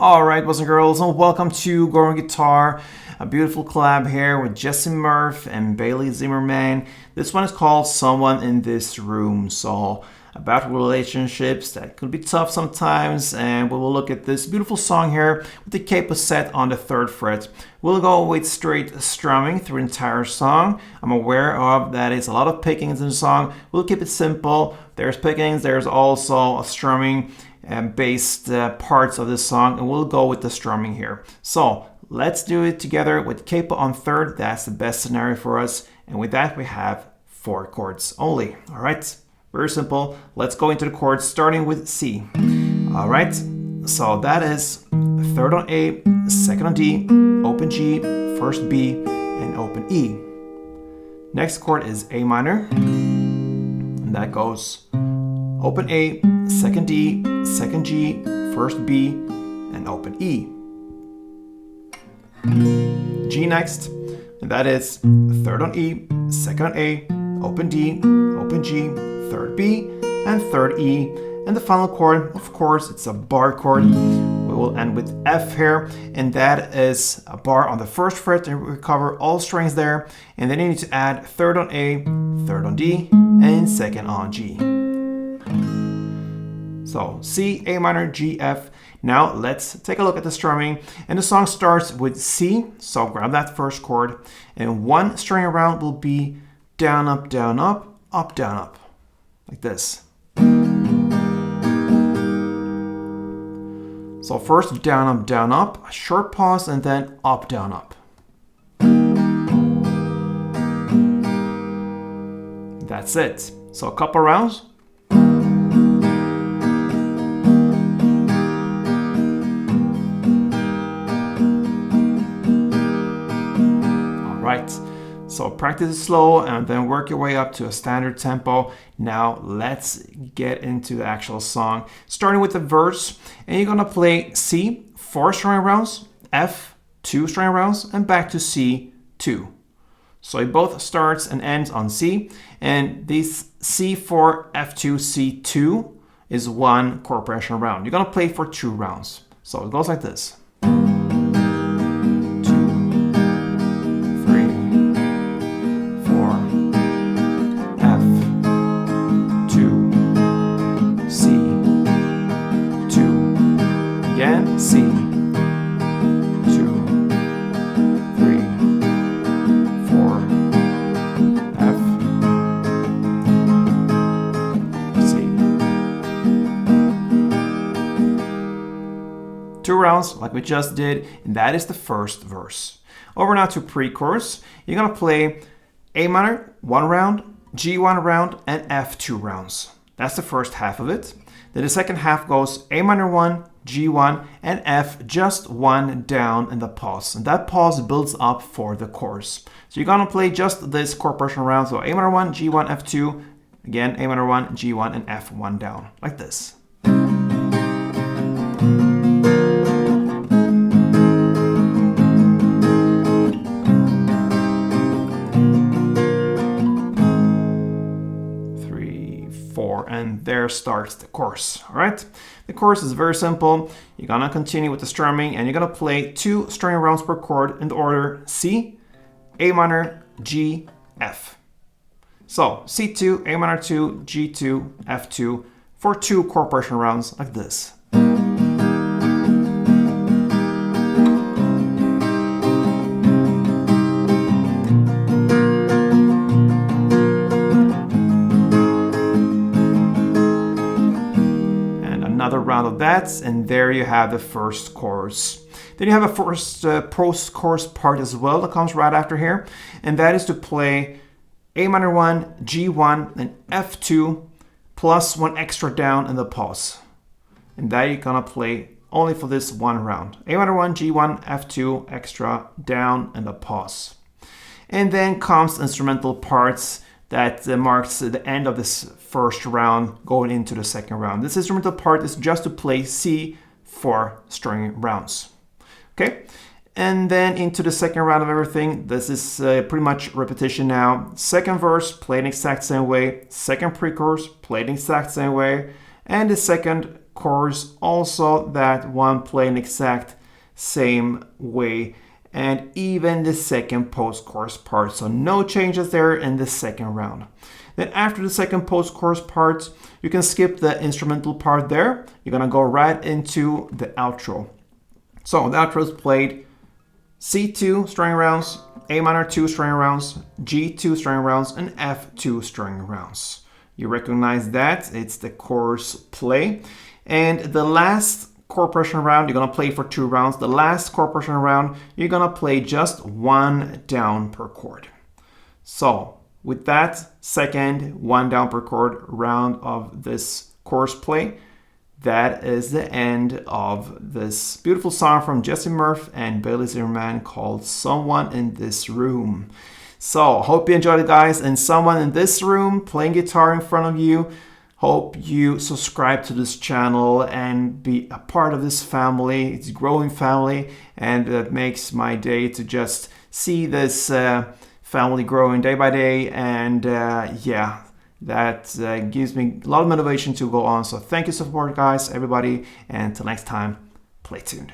Alright, boys and girls, and welcome to Growing Guitar, a beautiful collab here with Jessie Murph and Zimmerman. This one is called Someone in This Room, so about relationships that could be tough sometimes, and we will look at this beautiful song here with the capo set on the 3rd fret. We'll go with straight strumming through the entire song. I'm aware of that it's a lot of pickings in the song. We'll keep it simple. There's pickings, there's also a strumming based parts of this song, and we'll go with the strumming here. So let's do it together with capo on 3rd. That's the best scenario for us, and with that we have 4 chords only. All right, very simple. Let's go into the chords starting with C. All right, so that is 3rd on A, 2nd on D, open G, 1st B, and open E. Next chord is A minor, and that goes open A, 2nd D, 2nd G, 1st B, and open E. G next, and that is 3rd on E, 2nd on A, open D, open G, 3rd B, and 3rd E. And the final chord, of course, it's a bar chord. We will end with F here, and that is a bar on the 1st fret, and we cover all strings there. And then you need to add 3rd on A, 3rd on D, and 2nd on G. So C, A minor, G, F. Now let's take a look at the strumming. And the song starts with C, so grab that 1st chord, and one string around will be down, up, down, up, up, down, up, like this. So first down, up, a short pause, and then up, down, up. That's it. So a couple rounds. Right, so practice it slow and then work your way up to a standard tempo. Now let's get into the actual song, starting with the verse. And you're gonna play C, 4 string rounds, F, 2 string rounds, and back to C, 2. So it both starts and ends on C, and this C4, F2, C2 is 1 chord progression round. You're gonna play for 2 rounds. So it goes like this. C, 2, 3, 4, F, C. 2 rounds like we just did, and that is the 1st verse. Over now to pre-chorus. You're gonna play A minor 1 round, G 1 round, and F 2 rounds. That's the first half of it. Then the second half goes A minor 1, G1, and F, just 1 down in the pause. And that pause builds up for the chorus. So you're gonna play just this chord progression round. So A minor 1, G1, F2, again, A minor 1, G1, and F1 down, like this. And there starts the chorus. All right, the chorus is very simple. You're gonna continue with the strumming, and you're gonna play 2 string rounds per chord in the order C, A minor, G, F. So C2, A minor 2, G2, F2 for 2 chord progression rounds like this. Another round of that, and there you have the 1st chorus. Then you have a first post-chorus part as well that comes right after here, and that is to play A minor 1, G1, and F2 plus 1 extra down in the pause. And that you're gonna play only for this 1 round. A minor 1, G1, F2 extra down in the pause. And then comes instrumental parts that marks the end of this 1st round going into the 2nd round. This instrumental part is just to play C for string rounds. Okay, and then into the 2nd round of everything. This is pretty much repetition now. 2nd verse, played the exact same way. 2nd pre-chorus, played the exact same way. And the 2nd chorus also that one playing exact same way, and even the second post-chorus part. So no changes there in the second round. Then after the second post-chorus part, you can skip the instrumental part there. You're gonna go right into the outro. So the outro is played C2 string rounds, A minor 2 string rounds, G2 string rounds, and F2 string rounds. You recognize that, it's the chorus play. And the last chord progression round, you're gonna play for 2 rounds. The last chord progression round, you're gonna play just 1 down per chord. So with that second 1 down per chord round of this chorus play, that is the end of this beautiful song from Jessie Murph and Bailey Zimmerman called Someone in This Room. So hope you enjoyed it, guys, and someone in this room playing guitar in front of you. Hope you subscribe to this channel and be a part of this family. It's a growing family, and it makes my day to just see this family growing day by day. And yeah, that gives me a lot of motivation to go on. So thank you for support, guys, everybody. And until next time, play tuned.